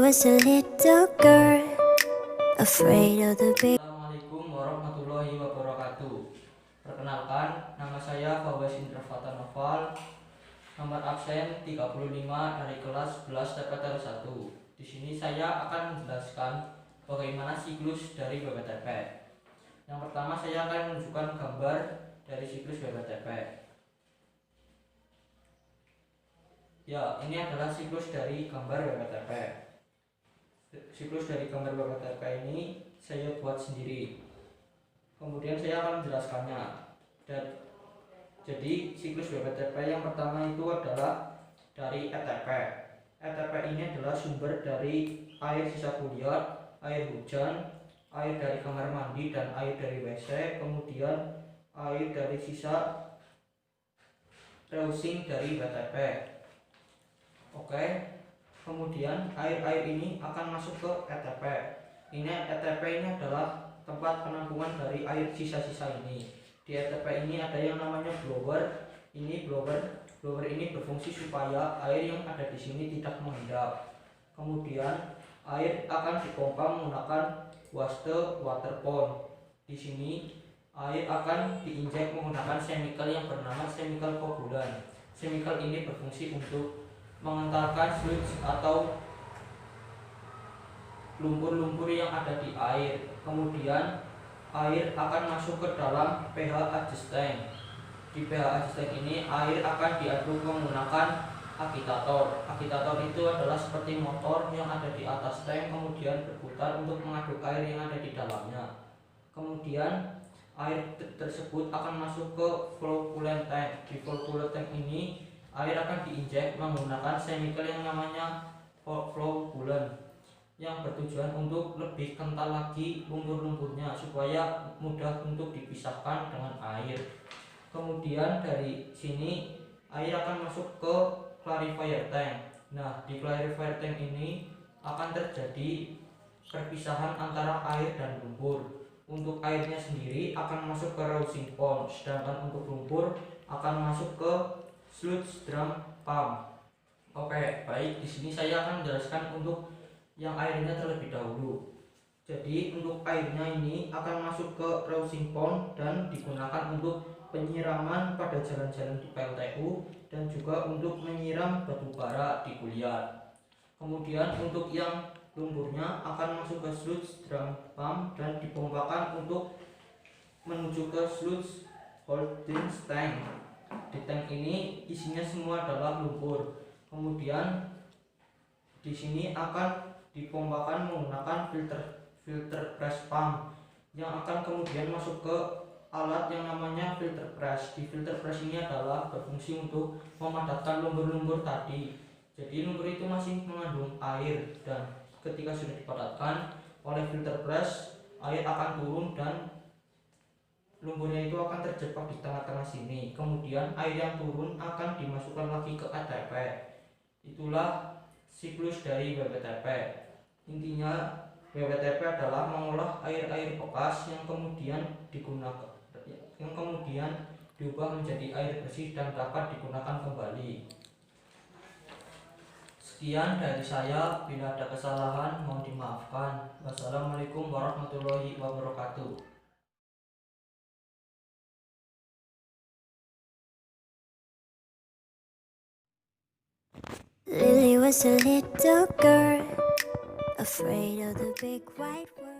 was a little girl, afraid of the big. Assalamualaikum warahmatullahi wabarakatuh. Perkenalkan, nama saya Fawaz Indra Fata Noval, nomor absen 35 dari kelas 11 TPTR 1. Di sini saya akan menjelaskan bagaimana siklus dari BPTP. Yang pertama saya akan menunjukkan gambar dari siklus BPTP. Ya, ini adalah siklus dari gambar BPTP. Siklus dari gambar BPTP ini saya buat sendiri. Kemudian saya akan menjelaskannya. Jadi siklus BPTP yang pertama itu adalah dari ETP. ETP ini adalah sumber dari air sisa kuliah, air hujan, air dari kamar mandi dan air dari WC, kemudian air dari sisa reusing dari BTP. Oke. Kemudian air-air ini akan masuk ke ETP. ETP ini adalah tempat penampungan dari air sisa-sisa ini. Di ETP ini ada yang namanya blower. Blower ini berfungsi supaya air yang ada di sini tidak mengendap. Kemudian air akan dipompa menggunakan waste water pump. Di sini air akan diinjek menggunakan chemical yang bernama chemical koagulan. Chemical ini berfungsi untuk mengentalkan sludge atau lumpur-lumpur yang ada di air. Kemudian air akan masuk ke dalam pH adjust tank. Di pH adjust tank ini air akan diaduk menggunakan agitator. Agitator itu adalah seperti motor yang ada di atas tank, kemudian berputar untuk mengaduk air yang ada di dalamnya. Kemudian air tersebut akan masuk ke flow coolant tank. Di flow coolant tank ini air akan diinjek menggunakan chemical yang namanya flow coolant, yang bertujuan untuk lebih kental lagi lumpur-lumpurnya supaya mudah untuk dipisahkan dengan air. Kemudian dari sini air akan masuk ke clarifier tank. Nah, di clarifier tank ini akan terjadi perpisahan antara air dan lumpur. Untuk airnya sendiri akan masuk ke reusing pond, sedangkan untuk lumpur akan masuk ke sludge drum pump. Oke, baik. Di sini saya akan menjelaskan untuk yang airnya terlebih dahulu. Jadi untuk airnya ini akan masuk ke reusing pond dan digunakan untuk penyiraman pada jalan-jalan di PLTU dan juga untuk menyiram batu bara di kuliah. Kemudian untuk yang lumpurnya akan masuk ke sludge drum pump dan dipompakan untuk menuju ke sludge holding tank. Di tank ini isinya semua adalah lumpur. Kemudian di sini akan dipompakan menggunakan filter press pump yang akan kemudian masuk ke alat yang namanya filter press. Di filter press ini adalah berfungsi untuk memadatkan lumpur-lumpur tadi. Jadi lumpur itu masih mengandung air dan ketika sudah dipadatkan oleh filter press, air akan turun dan lumpurnya itu akan terjebak di tengah-tengah sini. Kemudian air yang turun akan dimasukkan lagi ke ETP. Itulah siklus dari BPTP. Intinya BPTP adalah mengolah air-air bekas yang kemudian diubah menjadi air bersih dan dapat digunakan kembali. Sekian dari saya, bila ada kesalahan mohon dimaafkan. Wassalamualaikum warahmatullahi wabarakatuh. Lily was a little girl, afraid of the big white world.